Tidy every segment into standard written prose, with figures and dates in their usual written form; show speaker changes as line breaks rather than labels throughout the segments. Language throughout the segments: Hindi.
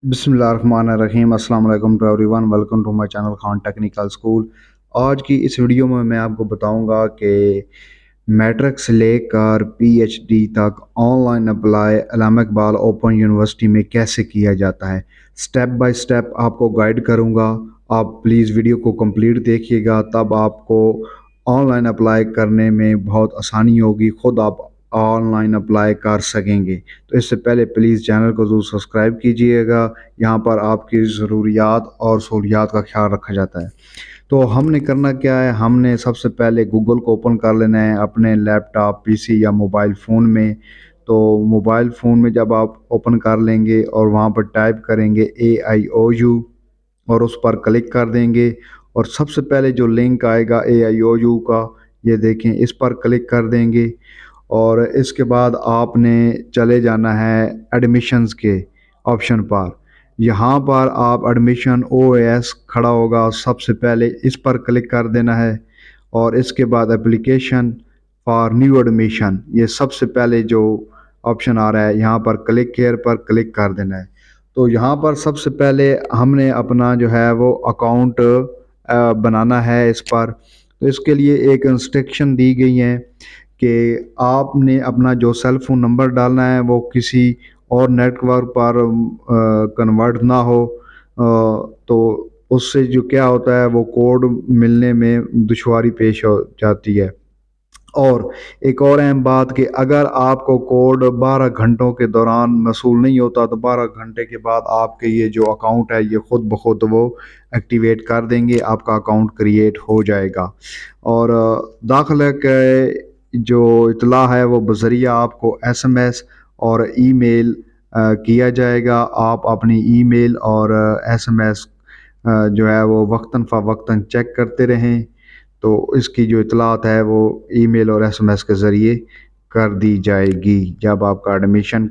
बिस्मिल्लाहिर्रहमानिर्रहीम अस्सलाम वालेकुम to everyone. Welcome to my channel Khan technical school. आज की इस वीडियो में मैं आपको बताऊंगा कि मैट्रिक से लेकर पीएचडी तक ऑनलाइन अप्लाई अल्लामा इकबाल ओपन यूनिवर्सिटी में कैसे किया जाता है। स्टेप बाय स्टेप आपको गाइड करूंगा। आप प्लीज़ वीडियो को कंप्लीट देखिएगा, तब आपको ऑनलाइन अप्लाई करने में बहुत आसानी होगी, ख़ुद आप ऑनलाइन अप्लाई कर सकेंगे। तो इससे पहले प्लीज़ चैनल को ज़रूर सब्सक्राइब कीजिएगा। यहाँ पर आपकी ज़रूरियात और सहूलियात का ख्याल रखा जाता है। तो हमने करना क्या है, हमने सबसे पहले गूगल को ओपन कर लेना है अपने लैपटॉप, पीसी या मोबाइल फ़ोन में। तो मोबाइल फ़ोन में जब आप ओपन कर लेंगे और वहाँ पर टाइप करेंगे AIOU और उस पर क्लिक कर देंगे, और सबसे पहले जो लिंक आएगा AIOU का, ये देखें, इस पर क्लिक कर देंगे। और इसके बाद आपने चले जाना है एडमिशन्स के ऑप्शन पर। यहाँ पर आप एडमिशन OAS खड़ा होगा, सबसे पहले इस पर क्लिक कर देना है। और इसके बाद एप्लीकेशन फॉर न्यू एडमिशन, ये सबसे पहले जो ऑप्शन आ रहा है, यहाँ पर क्लिक केयर पर क्लिक कर देना है। तो यहाँ पर सबसे पहले हमने अपना जो है वो अकाउंट बनाना है इस पर। तो इसके लिए एक इंस्ट्रक्शन दी गई है कि आपने अपना जो सेल फ़ोन नंबर डालना है वो किसी और नेटवर्क पर कन्वर्ट ना हो, तो उससे जो क्या होता है वो कोड मिलने में दुश्वारी पेश हो जाती है। और एक और अहम बात कि अगर आपको कोड 12 घंटों के दौरान मसूल नहीं होता, तो 12 घंटे के बाद आपके ये जो अकाउंट है ये ख़ुद ब खुद वो एक्टिवेट कर देंगे, आपका अकाउंट क्रिएट हो जाएगा। और दाखिले के जो इतला है वो बज़रिया आपको SMS और ईमेल किया जाएगा। आप अपनी ईमेल और SMS जो है वो वक्तन फ़वक्तन चेक करते रहें। तो इसकी जो इतलात है वो ईमेल और SMS के ज़रिए कर दी जाएगी जब आपका एडमिशन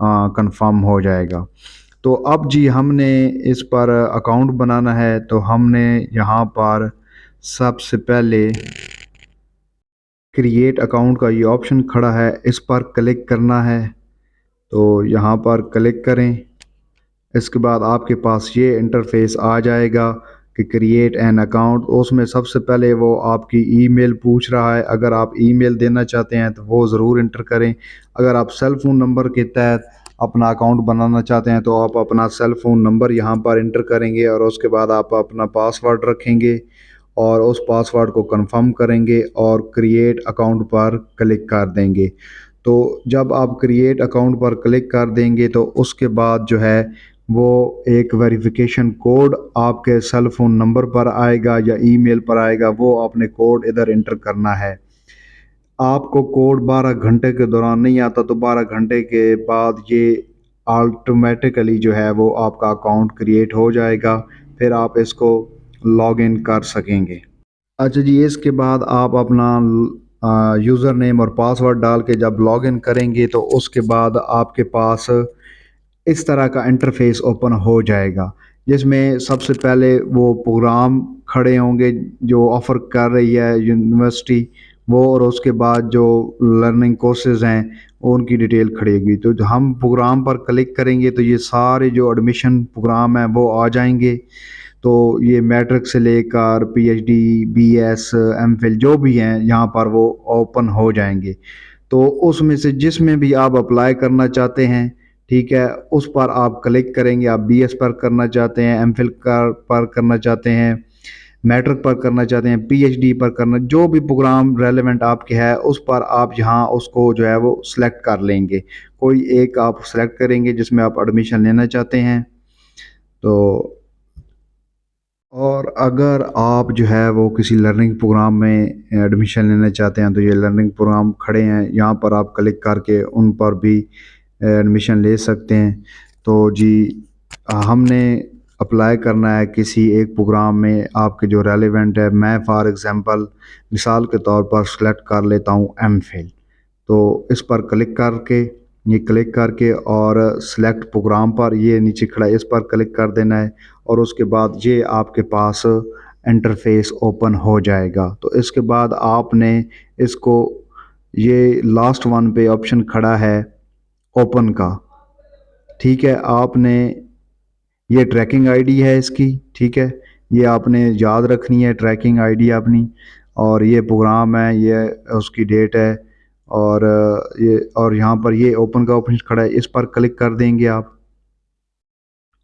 कंफर्म हो जाएगा। तो अब जी हमने इस पर अकाउंट बनाना है। तो हमने यहाँ पर सबसे पहले क्रिएट अकाउंट का ये ऑप्शन खड़ा है, इस पर क्लिक करना है। तो यहाँ पर क्लिक करें। इसके बाद आपके पास ये इंटरफेस आ जाएगा कि क्रिएट एन अकाउंट। उसमें सबसे पहले वो आपकी ईमेल पूछ रहा है। अगर आप ईमेल देना चाहते हैं तो वो ज़रूर इंटर करें। अगर आप सेल फ़ोन नंबर के तहत अपना अकाउंट बनाना चाहते हैं तो आप अपना सेल फ़ोन नंबर यहाँ पर इंटर करेंगे, और उसके बाद आप अपना पासवर्ड रखेंगे और उस पासवर्ड को कंफर्म करेंगे और क्रिएट अकाउंट पर क्लिक कर देंगे। तो जब आप क्रिएट अकाउंट पर क्लिक कर देंगे तो उसके बाद जो है वो एक वेरिफिकेशन कोड आपके सेल फ़ोन नंबर पर आएगा या ईमेल पर आएगा, वो आपने कोड इधर इंटर करना है। आपको कोड 12 घंटे के दौरान नहीं आता, तो 12 घंटे के बाद ये ऑटोमेटिकली जो है वो आपका अकाउंट क्रिएट हो जाएगा, फिर आप इसको लॉग इन कर सकेंगे। अच्छा जी, इसके बाद आप अपना यूज़र नेम और पासवर्ड डाल के जब लॉग इन करेंगे तो उसके बाद आपके पास इस तरह का इंटरफेस ओपन हो जाएगा, जिसमें सबसे पहले वो प्रोग्राम खड़े होंगे जो ऑफ़र कर रही है यूनिवर्सिटी वो, और उसके बाद जो लर्निंग कोर्सेज़ हैं उनकी डिटेल खड़ी होगी। तो जो हम प्रोग्राम पर क्लिक करेंगे तो ये सारे जो एडमिशन प्रोग्राम हैं वो आ जाएंगे। तो ये मैट्रिक से लेकर PhD, BS, MPhil जो भी हैं यहाँ पर वो ओपन हो जाएंगे। तो उसमें से जिसमें भी आप अप्लाई करना चाहते हैं, ठीक है, उस पर आप क्लिक करेंगे। आप BS पर करना चाहते हैं, MPhil पर करना चाहते हैं, मैट्रिक पर करना चाहते हैं, PhD पर करना, जो भी प्रोग्राम रेलेवेंट आपके है उस पर आप यहाँ उसको जो है वो सिलेक्ट कर लेंगे। कोई एक आप सेलेक्ट करेंगे जिसमें आप एडमिशन लेना चाहते हैं। तो और अगर आप जो है वो किसी लर्निंग प्रोग्राम में एडमिशन लेना चाहते हैं तो ये लर्निंग प्रोग्राम खड़े हैं, यहाँ पर आप क्लिक करके उन पर भी एडमिशन ले सकते हैं। तो जी हमने अप्लाई करना है किसी एक प्रोग्राम में आपके जो रेलेवेंट है। मैं फॉर एग्ज़ाम्पल मिसाल के तौर पर सेलेक्ट कर लेता हूँ MPhil। तो इस पर क्लिक करके, ये क्लिक करके और सिलेक्ट प्रोग्राम पर ये नीचे खड़ा है, इस पर क्लिक कर देना है, और उसके बाद ये आपके पास इंटरफेस ओपन हो जाएगा। तो इसके बाद आपने इसको, ये लास्ट वन पे ऑप्शन खड़ा है ओपन का, ठीक है, आपने ये ट्रैकिंग आईडी है इसकी, ठीक है। ये आपने याद रखनी है ट्रैकिंग आईडी अपनी। और ये प्रोग्राम है, ये उसकी डेट है। और ये और यहाँ पर ये ओपन का ऑप्शन खड़ा है, इस पर क्लिक कर देंगे आप।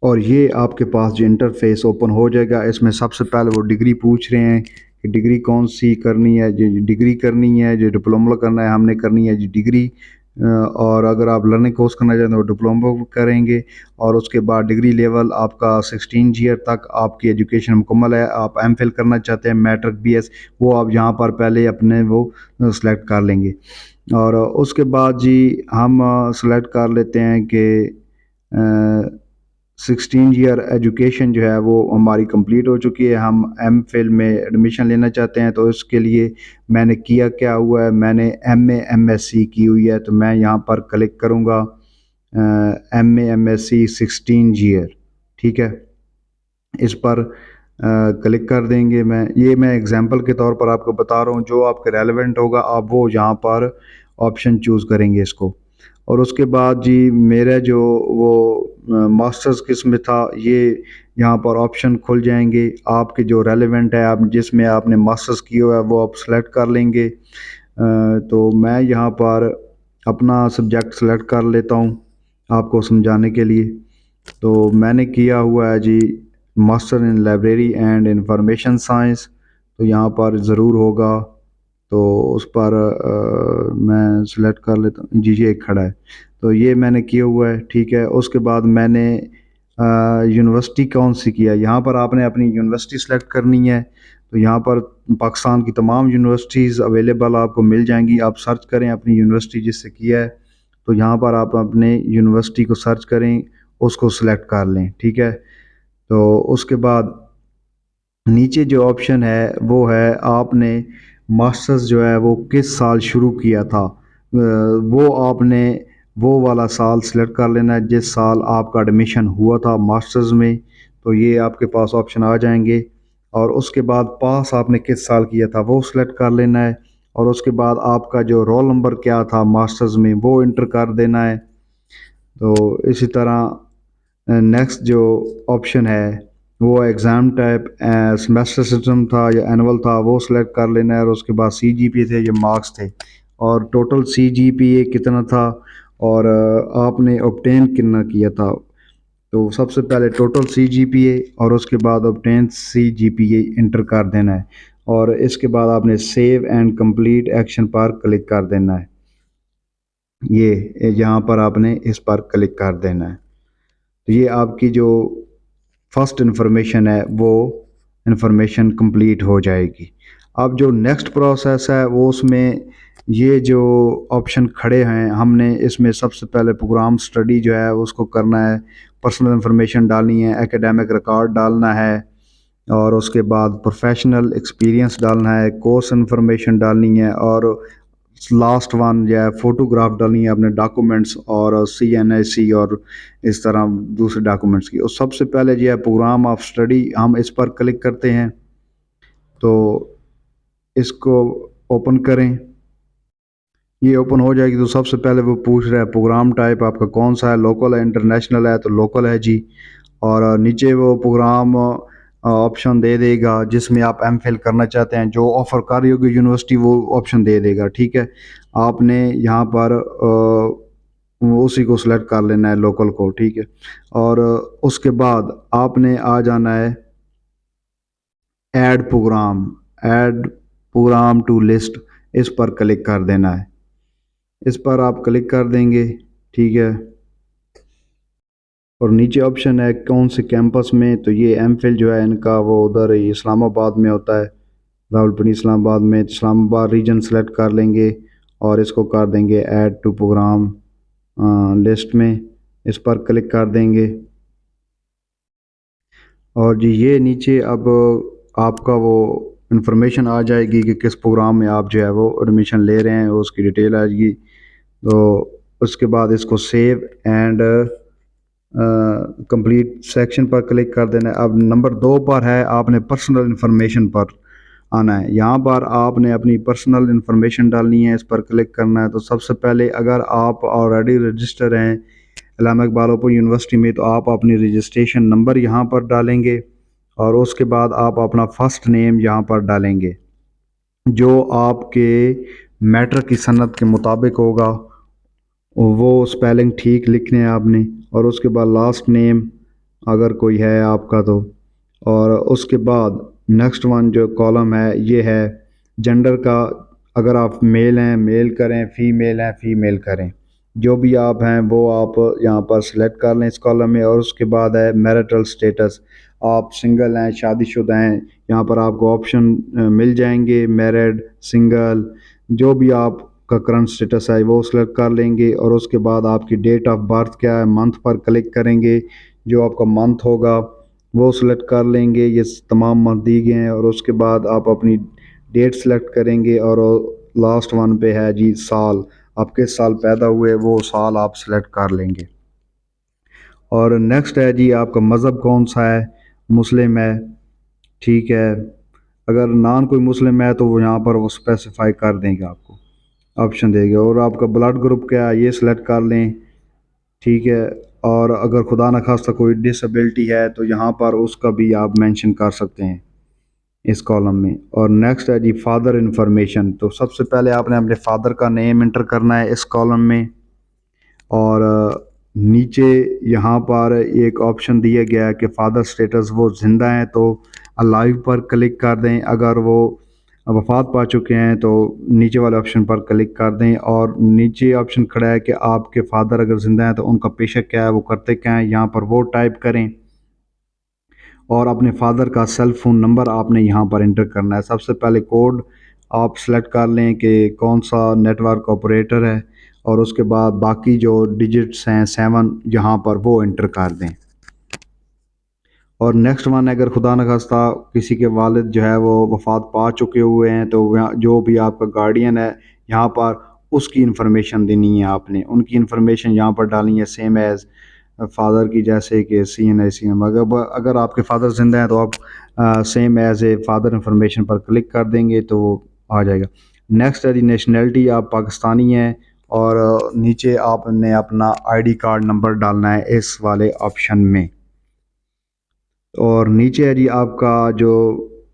और ये आपके पास जो इंटरफेस ओपन हो जाएगा। इसमें सबसे पहले वो डिग्री पूछ रहे हैं कि डिग्री कौन सी करनी है। जो डिग्री करनी है, जो डिप्लोमा करना है, हमने करनी है जी डिग्री। और अगर आप लर्निंग कोर्स करना चाहते हैं तो डिप्लोमा करेंगे। और उसके बाद डिग्री लेवल आपका 16 ईयर तक आपकी एजुकेशन मुकम्मल है। आप एमफिल करना चाहते हैं मैट्रिक बीएस, वो आप यहाँ पर पहले अपने वो सेलेक्ट कर लेंगे। और उसके बाद जी हम सेलेक्ट कर लेते हैं कि 16 ईयर एजुकेशन जो है वो हमारी कंप्लीट हो चुकी है, हम एम फिल में एडमिशन लेना चाहते हैं। तो इसके लिए मैंने किया क्या हुआ है, मैंने MA MSc की हुई है, तो मैं यहाँ पर क्लिक करूँगा MA MSc 16 ईयर, ठीक है। इस पर क्लिक कर देंगे। मैं एग्जांपल के तौर पर आपको बता रहा हूँ, जो आपके रेलेवेंट होगा आप वो यहाँ पर ऑप्शन चूज़ करेंगे इसको। और उसके बाद जी मेरा जो वो मास्टर्स किस में था, ये यहाँ पर ऑप्शन खुल जाएंगे आपके जो रेलेवेंट है, आप जिसमें आपने मास्टर्स किया हुआ है वो आप सेलेक्ट कर लेंगे। तो मैं यहाँ पर अपना सब्जेक्ट सेलेक्ट कर लेता हूँ आपको समझाने के लिए। तो मैंने किया हुआ है जी master in library and information science, तो यहाँ पर ज़रूर होगा। तो उस पर मैं सिलेक्ट कर लेता हूँ जी, एक खड़ा है। तो ये मैंने किया हुआ है, ठीक है। उसके बाद मैंने यूनिवर्सिटी कौन सी किया, यहाँ पर आपने अपनी यूनिवर्सिटी सेलेक्ट करनी है। तो यहाँ पर पाकिस्तान की तमाम यूनिवर्सिटीज़ अवेलेबल आपको मिल जाएंगी। आप सर्च करें अपनी यूनिवर्सिटी जिससे किया है, तो यहाँ पर आप अपने यूनिवर्सिटी को सर्च करें, उसको सिलेक्ट कर लें, ठीक है। तो उसके बाद नीचे जो ऑप्शन है वो है आपने मास्टर्स जो है वो किस साल शुरू किया था, वो आपने वो वाला साल सेलेक्ट कर लेना है जिस साल आपका एडमिशन हुआ था मास्टर्स में। तो ये आपके पास ऑप्शन आ जाएंगे। और उसके बाद पास आपने किस साल किया था वो सिलेक्ट कर लेना है। और उसके बाद आपका जो रोल नंबर क्या था मास्टर्स में वो इंटर कर देना है। तो इसी तरह नेक्स्ट जो ऑप्शन है वो एग्ज़ाम टाइप सेमेस्टर सिस्टम था या एनुअल था, वो सिलेक्ट कर लेना है। और उसके बाद CGPA थे, ये मार्क्स थे। और टोटल CGPA कितना था, और आपने ऑब्टेन कितना किया था। तो सबसे पहले टोटल CGPA और उसके बाद ऑब्टेन CGPA इंटर कर देना है। और इसके बाद आपने सेव एंड कंप्लीट एक्शन पर क्लिक कर देना है। ये यहाँ पर आपने इस पर क्लिक कर देना है। तो ये आपकी जो फर्स्ट इन्फॉर्मेशन है वो इन्फॉर्मेशन कंप्लीट हो जाएगी। अब जो नेक्स्ट प्रोसेस है वो उसमें ये जो ऑप्शन खड़े हैं, हमने इसमें सबसे पहले प्रोग्राम स्टडी जो है उसको करना है, पर्सनल इन्फॉर्मेशन डालनी है, एकेडमिक रिकॉर्ड डालना है, और उसके बाद प्रोफेशनल एक्सपीरियंस डालना है, कोर्स इन्फॉर्मेशन डालनी है, और लास्ट वन जो है फ़ोटोग्राफ डालनी है अपने डॉक्यूमेंट्स और CNIC और इस तरह दूसरे डॉक्यूमेंट्स की। और सबसे पहले जो है प्रोग्राम ऑफ स्टडी, हम इस पर क्लिक करते हैं। तो इसको ओपन करें, ये ओपन हो जाएगी। तो सबसे पहले वो पूछ रहा है प्रोग्राम टाइप आपका कौन सा है, लोकल है इंटरनेशनल है, तो लोकल है जी। और नीचे वो प्रोग्राम ऑप्शन दे देगा जिसमें आप MPhil करना चाहते हैं, जो ऑफ़र कर रही होगी यूनिवर्सिटी वो ऑप्शन दे देगा, ठीक है। आपने यहाँ पर उसी को सिलेक्ट कर लेना है, लोकल को, ठीक है। और उसके बाद आपने आ जाना है ऐड प्रोग्राम टू लिस्ट, इस पर क्लिक कर देना है। इस पर आप क्लिक कर देंगे, ठीक है। और नीचे ऑप्शन है कौन से कैंपस में, तो ये MPhil जो है इनका वो उधर ही इस्लामाबाद में होता है, रावलपिंडी इस्लामाबाद में। तो इस्लामाबाद रीजन सेलेक्ट कर लेंगे और इसको कर देंगे ऐड टू प्रोग्राम लिस्ट में, इस पर क्लिक कर देंगे। और जी ये नीचे अब आपका वो इन्फॉर्मेशन आ जाएगी कि किस प्रोग्राम में आप जो है वो एडमिशन ले रहे हैं, उसकी डिटेल आएगी। तो उसके बाद इसको सेव एंड कंप्लीट सेक्शन पर क्लिक कर देना है। अब नंबर 2 पर है, आपने पर्सनल इन्फॉर्मेशन पर आना है। यहाँ पर आपने अपनी पर्सनल इन्फॉर्मेशन डालनी है, इस पर क्लिक करना है। तो सबसे पहले अगर आप ऑलरेडी रजिस्टर हैं अल्लामा इकबाल ओपन यूनिवर्सिटी में, तो आप अपनी रजिस्ट्रेशन नंबर यहाँ पर डालेंगे और उसके बाद आप अपना फ़र्स्ट नेम यहाँ पर डालेंगे जो आपके मैट्रिक की सनद के मुताबिक होगा, वो स्पेलिंग ठीक लिखने हैं आपने। और उसके बाद लास्ट नेम अगर कोई है आपका तो, और उसके बाद नेक्स्ट वन जो कॉलम है ये है जेंडर का। अगर आप मेल हैं मेल करें, फीमेल हैं फीमेल करें, जो भी आप हैं वो आप यहाँ पर सिलेक्ट कर लें इस कॉलम में। और उसके बाद है मैरिटल स्टेटस, आप सिंगल हैं शादीशुदा हैं, यहाँ पर आपको ऑप्शन मिल जाएंगे, मैरिड, सिंगल, जो भी आपका करंट स्टेटस है वो सिलेक्ट कर लेंगे। और उसके बाद आपकी डेट ऑफ बर्थ क्या है, मंथ पर क्लिक करेंगे, जो आपका मंथ होगा वो सिलेक्ट कर लेंगे। ये तमाम मंथ दिए गए हैं। और उसके बाद आप अपनी डेट सेलेक्ट करेंगे और लास्ट वन पे है जी साल, आप किस साल पैदा हुए वो साल आप सेलेक्ट कर लेंगे। और नेक्स्ट है जी आपका मज़हब कौन सा है, मुस्लिम है, ठीक है। अगर नॉन कोई मुस्लिम है तो वो यहाँ पर वो स्पेसिफाई कर देंगे, आपको ऑप्शन देंगे। और आपका ब्लड ग्रुप क्या है ये सिलेक्ट कर लें, ठीक है। और अगर खुदा न खास्ता कोई डिसेबिलिटी है तो यहाँ पर उसका भी आप मेंशन कर सकते हैं इस कॉलम में। और नेक्स्ट है जी फादर इंफॉर्मेशन, तो सबसे पहले आपने अपने फादर का नेम इंटर करना है इस कॉलम में। और नीचे यहाँ पर एक ऑप्शन दिया गया है कि फादर स्टेटस वो ज़िंदा हैं तो अलाइव पर क्लिक कर दें, अगर वो वफात पा चुके हैं तो नीचे वाले ऑप्शन पर क्लिक कर दें। और नीचे ऑप्शन खड़ा है कि आपके फादर अगर ज़िंदा हैं तो उनका पेशा क्या है, वो करते क्या हैं, यहाँ पर वो टाइप करें। और अपने फादर का सेल फ़ोन नंबर आपने यहाँ पर इंटर करना है। सबसे पहले कोड आप सेलेक्ट कर लें कि कौन सा नेटवर्क ऑपरेटर है, और उसके बाद बाकी जो डिजिट्स हैं 7 यहाँ पर वो इंटर कर दें। और नेक्स्ट वन है, अगर खुदा न खास्ता किसी के वालिद जो है वो वफ़ात पा चुके हुए हैं तो जो भी आपका गार्डियन है यहाँ पर उसकी इंफॉर्मेशन देनी है, आपने उनकी इंफॉर्मेशन यहाँ पर डालनी है सेम एज़ फादर की, जैसे कि CNIC नंबर। अगर आपके फादर ज़िंदा हैं तो आप same as a father information पर क्लिक कर देंगे तो वो आ जाएगा। नेक्स्ट है जी नेशनैलिटी, आप पाकिस्तानी हैं। और नीचे आपने अपना ID कार्ड नंबर डालना है इस वाले ऑप्शन में। और नीचे है जी आपका जो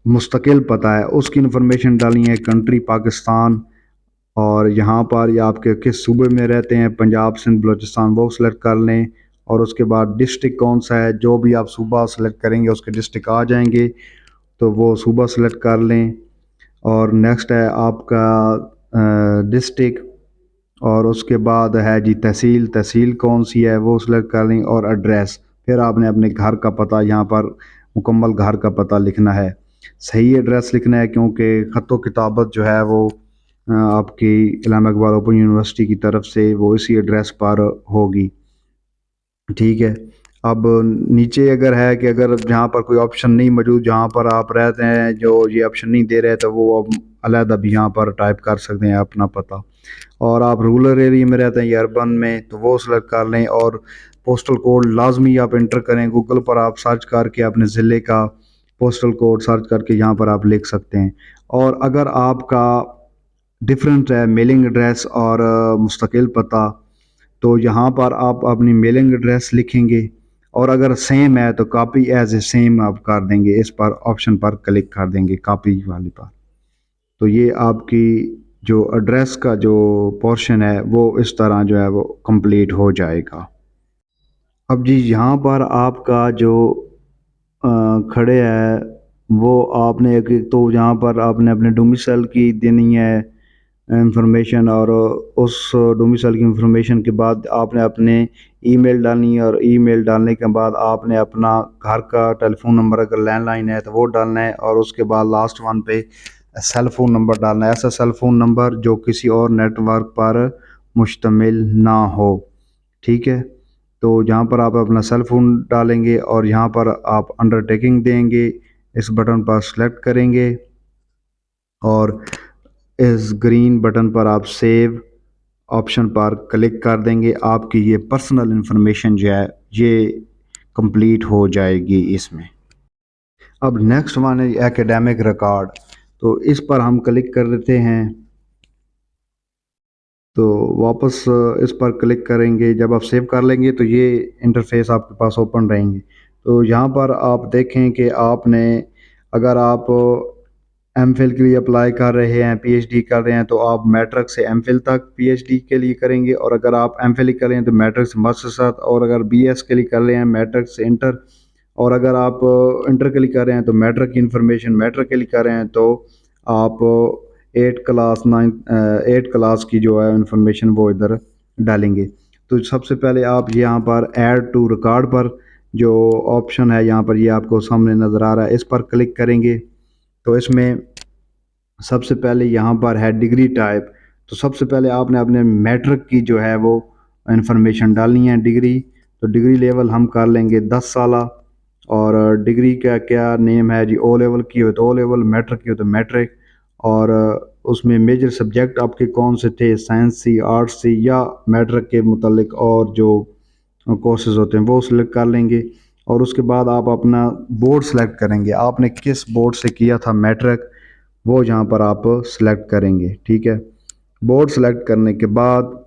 मुस्तकिल पता है उसकी इंफॉर्मेशन डालनी है, कंट्री पाकिस्तान, और यहाँ पर ये आपके किस सूबे में रहते हैं, पंजाब, सिंध, बलूचिस्तान, वो सिलेक्ट कर लें। और उसके बाद डिस्ट्रिक्ट कौन सा है, जो भी आप सूबा सेलेक्ट करेंगे उसके डिस्ट्रिक्ट आ जाएंगे, तो वो सूबा सेलेक्ट कर लें। और नेक्स्ट है आपका डिस्ट्रिक्ट, और उसके बाद है जी तहसील, तहसील कौन सी है वो सिलेक्ट कर लें। और एड्रेस, फिर आपने अपने घर का पता यहाँ पर मुकम्मल घर का पता लिखना है, सही एड्रेस लिखना है, क्योंकि ख़त किताबत जो है वो आपकी अल्लामा इकबाल ओपन यूनिवर्सिटी की तरफ से वो इसी एड्रेस पर होगी, ठीक है। अब नीचे अगर है कि अगर जहाँ पर कोई ऑप्शन नहीं मौजूद, जहाँ पर आप रहते हैं जो ये ऑप्शन नहीं दे रहे, तो वो अब अलहदा भी यहाँ पर टाइप कर सकते हैं अपना पता। और आप रूरल एरिया में रहते हैं या अर्बन में तो वो सेलेक्ट कर लें। और पोस्टल कोड लाजमी आप इंटर करें, गूगल पर आप सर्च करके अपने ज़िले का पोस्टल कोड सर्च करके यहाँ पर आप लिख सकते हैं। और अगर आपका डिफरेंट है मेलिंग एड्रेस और मुस्तकिल पता, तो यहाँ पर आप अपनी मेलिंग एड्रेस लिखेंगे। और अगर सेम है तो कॉपी एज ए सेम आप कर देंगे, इस पर ऑप्शन पर क्लिक कर देंगे कॉपी वाले पर। तो ये आपकी जो एड्रेस का जो पोर्शन है वो इस तरह जो है वो कंप्लीट हो जाएगा। अब जी यहाँ पर आपका जो खड़े है वो आपने एक तो यहाँ पर आपने अपने डोमिसाइल की देनी है इंफॉर्मेशन, और उस डोमिसाइल की इंफॉर्मेशन के बाद आपने अपने ईमेल डालनी है। और ईमेल डालने के बाद आपने अपना घर का टेलीफोन नंबर अगर लैंडलाइन है तो वो डालना है। और उसके बाद लास्ट वन पे सेल फ़ोन नंबर डालना है, ऐसा सेल फ़ोन नंबर जो किसी और नेटवर्क पर मुश्तमिल ना हो, ठीक है। तो यहाँ पर आप अपना सेल फ़ोन डालेंगे और यहाँ पर आप अंडरटेकिंग देंगे, इस बटन पर सेलेक्ट करेंगे और इस ग्रीन बटन पर आप सेव ऑप्शन पर क्लिक कर देंगे। आपकी ये पर्सनल इंफॉर्मेशन जो है ये कंप्लीट हो जाएगी इसमें। अब नेक्स्ट वन है एकेडमिक रिकॉर्ड, तो इस पर हम क्लिक कर देते हैं। तो वापस इस पर क्लिक करेंगे। जब आप सेव कर लेंगे तो ये इंटरफेस आपके पास ओपन रहेंगे। तो यहाँ पर आप देखें कि आपने, अगर आप एमफिल के लिए अप्लाई कर रहे हैं, पीएचडी कर रहे हैं, तो आप मैट्रिक से एमफिल तक पीएचडी के लिए करेंगे। और अगर आप एमफिल कर रहे हैं तो मैट्रिक से मास्टर्स तक। और अगर बीएस के लिए कर रहे हैं मैट्रिक से इंटर। और अगर आप इंटर के लिए कर रहे हैं तो मैट्रिक की इंफॉर्मेशन, मैट्रिक के लिए कर रहे हैं तो आप 8 क्लास की जो है इंफॉर्मेशन वो इधर डालेंगे। तो सबसे पहले आप यहाँ पर ऐड टू रिकॉर्ड पर जो ऑप्शन है यहाँ पर, ये आपको सामने नज़र आ रहा है, इस पर क्लिक करेंगे। तो इसमें सबसे पहले यहाँ पर है डिग्री टाइप। तो सबसे पहले आपने अपने मैट्रिक की जो है वो इंफॉर्मेशन डालनी है, डिग्री। तो डिग्री लेवल हम कर लेंगे 10 साल। और डिग्री का क्या नेम है जी, ओ लेवल की हो तो ओ लेवल, मैट्रिक की हो तो मैट्रिक। और उसमें मेजर सब्जेक्ट आपके कौन से थे, साइंस सी, आर्ट्स सी, या मैट्रिक के मुतालिक और जो कोर्सेज होते हैं वो सिलेक्ट कर लेंगे। और उसके बाद आप अपना बोर्ड सेलेक्ट करेंगे, आपने किस बोर्ड से किया था मैट्रिक, वो यहाँ पर आप सेलेक्ट करेंगे। ठीक है। बोर्ड सेलेक्ट करने के बाद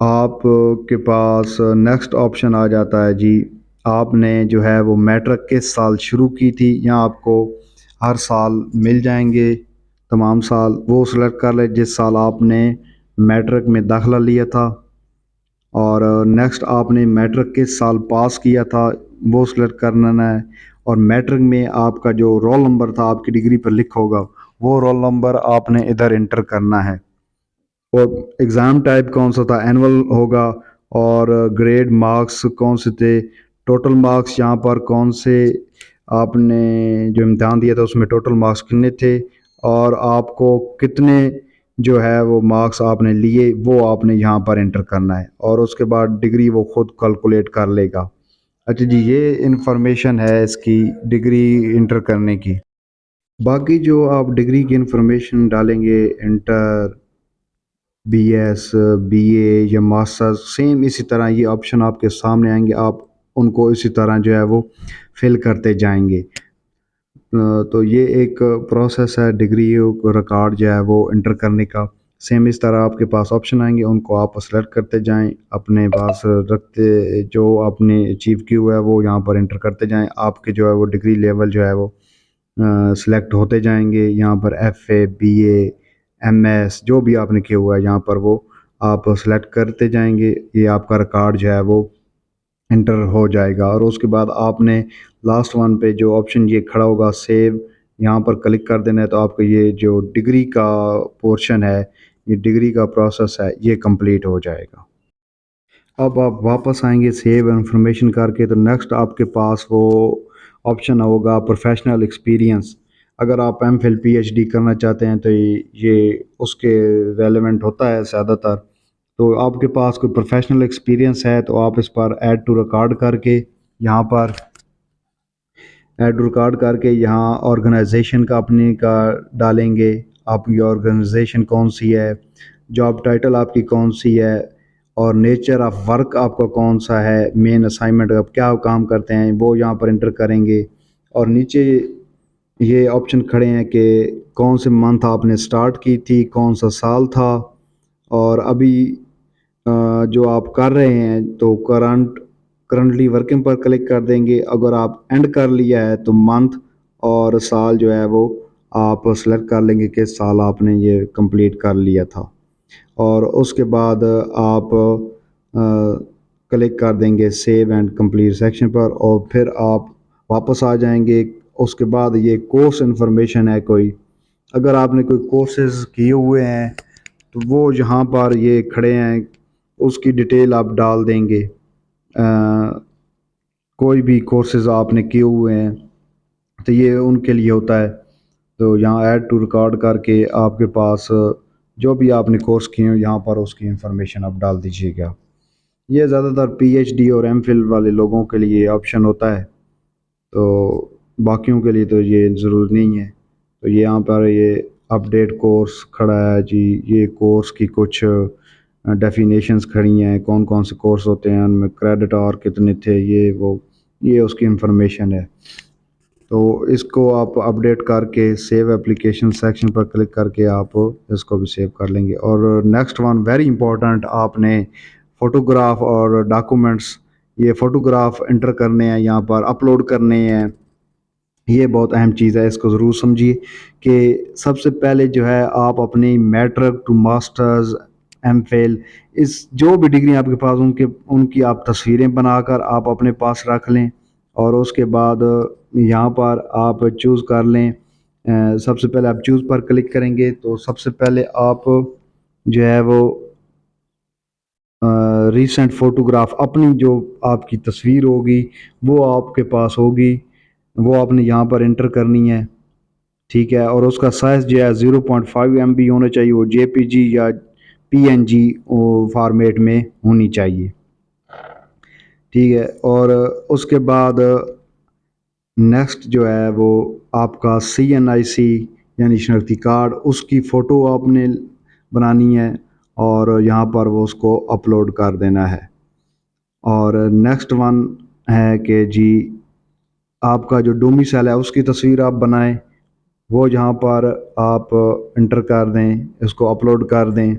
आप के पास नेक्स्ट ऑप्शन आ जाता है जी, आपने जो है वो मैट्रिक किस साल शुरू की थी। यहाँ आपको हर साल मिल जाएंगे, तमाम साल वो सेलेक्ट कर ले जिस साल आपने मैट्रिक में दाखिला लिया था। और नेक्स्ट आपने मैट्रिक किस साल पास किया था वो सिलेक्ट करना है। और मैट्रिक में आपका जो रोल नंबर था आपकी डिग्री पर लिखा होगा, वो रोल नंबर आपने इधर इंटर करना है। और एग्ज़ाम टाइप कौन सा था, एनुअल होगा। और ग्रेड मार्क्स कौन से थे, टोटल मार्क्स यहाँ पर कौन से आपने जो इम्तहान दिया था उसमें टोटल मार्क्स कितने थे, और आपको कितने जो है वो मार्क्स आपने लिए वो आपने यहाँ पर एंटर करना है। और उसके बाद डिग्री वो खुद कैलकुलेट कर लेगा। अच्छा जी, ये इंफॉर्मेशन है इसकी डिग्री इंटर करने की। बाकी जो आप डिग्री की इंफॉर्मेशन डालेंगे, इंटर, बीएस, बीए या मास्टर्स, सेम इसी तरह ये ऑप्शन आपके सामने आएंगे, आप उनको इसी तरह जो है वो फिल करते जाएंगे। तो ये एक प्रोसेस है डिग्री रिकॉर्ड जो है वो इंटर करने का। सेम इस तरह आपके पास ऑप्शन आएंगे, उनको आप सेलेक्ट करते जाएं, अपने पास रखते जो आपने अचीव किया हुआ है वो यहाँ पर इंटर करते जाएं। आपके जो है वो डिग्री लेवल जो है वो सिलेक्ट होते जाएंगे। यहाँ पर एफए, बीए, एमएस जो भी आपने किया हुआ है यहाँ पर वो आप सेलेक्ट करते जाएंगे। ये आपका रिकॉर्ड जो है वो इंटर हो जाएगा। और उसके बाद आपने लास्ट वन पे जो ऑप्शन ये खड़ा होगा सेव, यहाँ पर क्लिक कर देना है। तो आपका ये जो डिग्री का पोर्शन है, ये डिग्री का प्रोसेस है, ये कंप्लीट हो जाएगा। अब आप वापस आएंगे सेव इंफॉर्मेशन करके, तो नेक्स्ट आपके पास वो ऑप्शन होगा प्रोफेशनल एक्सपीरियंस। अगर आप M Phil P H D करना चाहते हैं तो ये उसके रेलेवेंट होता है ज़्यादातर। तो आपके पास कोई प्रोफेशनल एक्सपीरियंस है तो आप इस पर ऐड टू रिकॉर्ड करके, यहाँ पर ऐड टू रिकॉर्ड करके यहाँ ऑर्गेनाइजेशन का अपने का डालेंगे। आपकी ऑर्गेनाइजेशन कौन सी है, जॉब टाइटल आपकी कौन सी है, और नेचर ऑफ वर्क आपका कौन सा है, मेन असाइनमेंट आप क्या काम करते हैं वो यहाँ पर इंटर करेंगे। और नीचे ये ऑप्शन खड़े हैं कि कौन से मंथ आपने स्टार्ट की थी, कौन सा साल था। और अभी जो आप कर रहे हैं तो करंटली वर्किंग पर क्लिक कर देंगे। अगर आप एंड कर लिया है तो मंथ और साल जो है वो आप सेलेक्ट कर लेंगे किस साल आपने ये कंप्लीट कर लिया था। और उसके बाद आप क्लिक कर देंगे सेव एंड कंप्लीट सेक्शन पर, और फिर आप वापस आ जाएंगे। उसके बाद ये कोर्स इन्फॉर्मेशन है कोई, अगर आपने कोई कोर्सेज किए हुए हैं तो वो यहाँ पर ये खड़े हैं, उसकी डिटेल आप डाल देंगे। कोई भी कोर्सेज आपने किए हुए हैं तो ये उनके लिए होता है। तो यहाँ ऐड टू रिकॉर्ड करके आपके पास जो भी आपने कोर्स किए हैं यहाँ पर उसकी इंफॉर्मेशन आप डाल दीजिएगा। ये ज़्यादातर पीएचडी और एमफिल वाले लोगों के लिए ऑप्शन होता है, तो बाकियों के लिए तो ये ज़रूरी नहीं है। तो ये यहाँ पर ये अपडेट कोर्स खड़ा है जी, ये कोर्स की कुछ डेफिनेशंस खड़ी हैं, कौन कौन से कोर्स होते हैं उनमें क्रेडिट और कितने थे, ये वो, ये उसकी इंफॉर्मेशन है। तो इसको आप अपडेट करके सेव एप्लीकेशन सेक्शन पर क्लिक करके आप इसको भी सेव कर लेंगे। और नेक्स्ट वन वेरी इंपॉर्टेंट, आपने फ़ोटोग्राफ और डॉक्यूमेंट्स, ये फ़ोटोग्राफ इंटर करने हैं, यहाँ पर अपलोड करने हैं। ये बहुत अहम चीज़ है, इसको ज़रूर समझिए कि सबसे पहले जो है आप अपनी मैट्रिक टू मास्टर्स एमफिल इस जो भी डिग्री आपके पास उनकी आप तस्वीरें बनाकर आप अपने पास रख लें। और उसके बाद यहाँ पर आप चूज़ कर लें, सबसे पहले आप चूज़ पर क्लिक करेंगे तो सबसे पहले आप जो है वो रीसेंट फ़ोटोग्राफ अपनी जो आपकी तस्वीर होगी वो आपके पास होगी, वो आपने यहाँ पर इंटर करनी है। ठीक है, और उसका साइज़ जो है 0.5 MB होना चाहिए, वो JPG या PNG फॉर्मेट में होनी चाहिए। ठीक है, और उसके बाद नेक्स्ट जो है वो आपका CNIC यानी शनाख्ती कार्ड, उसकी फ़ोटो आपने बनानी है और यहाँ पर वो उसको अपलोड कर देना है। और नेक्स्ट वन है कि जी आपका जो डोमिसाइल है उसकी तस्वीर आप बनाएं, वो जहाँ पर आप इंटर कर दें, इसको अपलोड कर दें।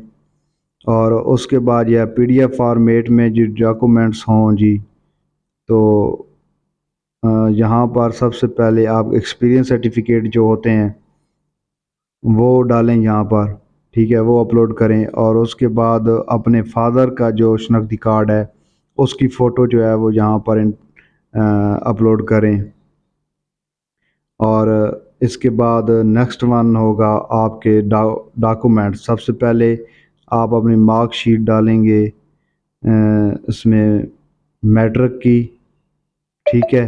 और उसके बाद यह PDF फॉर्मेट में जो डॉक्यूमेंट्स हों जी, तो यहाँ पर सबसे पहले आप एक्सपीरियंस सर्टिफिकेट जो होते हैं वो डालें यहाँ पर। ठीक है, वो अपलोड करें। और उसके बाद अपने फादर का जो शनाख्ती कार्ड है उसकी फ़ोटो जो है वो यहाँ पर अपलोड करें। और इसके बाद नेक्स्ट वन होगा आपके डॉक्यूमेंट। सबसे पहले आप अपनी मार्कशीट डालेंगे इसमें मैट्रिक की। ठीक है,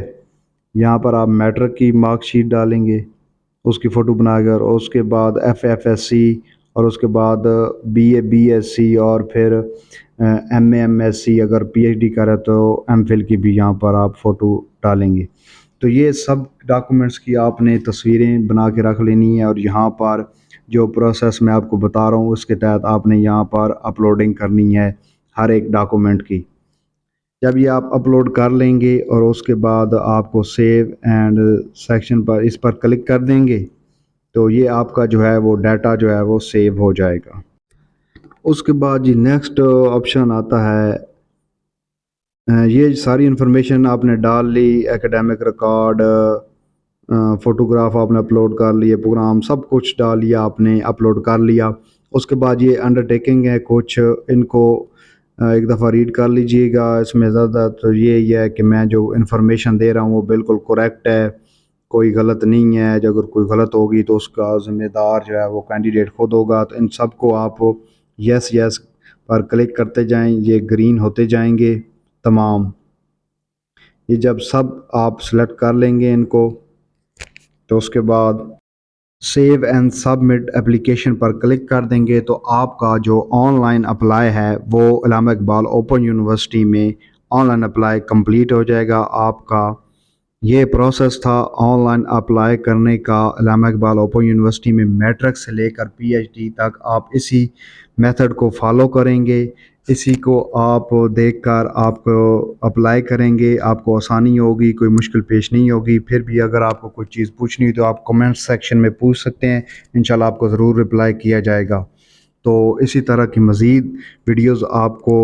यहाँ पर आप मैट्रिक की मार्कशीट डालेंगे, उसकी फ़ोटो बनाकर। और उसके बाद FFSC, और उसके बाद BA BSc, और फिर MA MSc, अगर PhD करें तो MPhil की भी यहाँ पर आप फ़ोटो डालेंगे। तो ये सब डॉक्यूमेंट्स की आपने तस्वीरें बना के रख लेनी है। और यहाँ पर जो प्रोसेस मैं आपको बता रहा हूँ उसके तहत आपने यहाँ पर अपलोडिंग करनी है हर एक डॉक्यूमेंट की। जब ये आप अपलोड कर लेंगे और उसके बाद आपको सेव एंड सेक्शन पर इस पर क्लिक कर देंगे तो ये आपका जो है वो डाटा जो है वो सेव हो जाएगा। उसके बाद जी नेक्स्ट ऑप्शन आता है, ये सारी इन्फॉर्मेशन आपने डाल ली, एकेडमिक रिकॉर्ड, फ़ोटोग्राफ आपने अपलोड कर लिए, प्रोग्राम सब कुछ डाल लिया आपने, अपलोड कर लिया। उसके बाद ये अंडरटेकिंग है कुछ, इनको एक दफ़ा रीड कर लीजिएगा। इसमें ज़्यादा तो ये है कि मैं जो इन्फॉर्मेशन दे रहा हूँ वो बिल्कुल करेक्ट है, कोई गलत नहीं है। जो अगर कोई गलत होगी तो उसका ज़िम्मेदार जो है वो कैंडिडेट खुद होगा। तो इन सब को आप यस यस पर क्लिक करते जाएं, ये ग्रीन होते जाएंगे तमाम। ये जब सब आप सेलेक्ट कर लेंगे इनको तो उसके बाद सेव एंड सबमिट एप्लीकेशन पर क्लिक कर देंगे तो आपका जो ऑनलाइन अप्लाई है वो इल्हामा इकबाल ओपन यूनिवर्सिटी में ऑनलाइन अप्लाई कंप्लीट हो जाएगा आपका। ये प्रोसेस था ऑनलाइन अप्लाई करने का इल्हामा इकबाल ओपन यूनिवर्सिटी में। मैट्रिक से लेकर PhD तक आप इसी मेथड को फॉलो करेंगे, इसी को आप देखकर आप अप्लाई करेंगे, आपको आसानी होगी, कोई मुश्किल पेश नहीं होगी। फिर भी अगर आपको कोई चीज़ पूछनी हो तो आप कमेंट सेक्शन में पूछ सकते हैं, इंशाल्लाह आपको ज़रूर रिप्लाई किया जाएगा। तो इसी तरह की मज़ीद वीडियोज़ आपको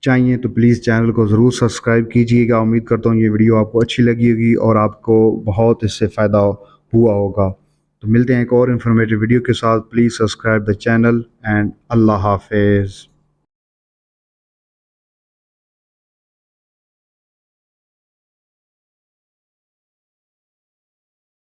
चाहिए तो प्लीज़ चैनल को ज़रूर सब्सक्राइब कीजिएगा। उम्मीद करता हूँ ये वीडियो आपको अच्छी लगी होगी और आपको बहुत इससे फ़ायदा हुआ होगा। तो मिलते हैं एक और इन्फॉर्मेटिव वीडियो के साथ। Please subscribe the channel and अल्लाह हाफिज़।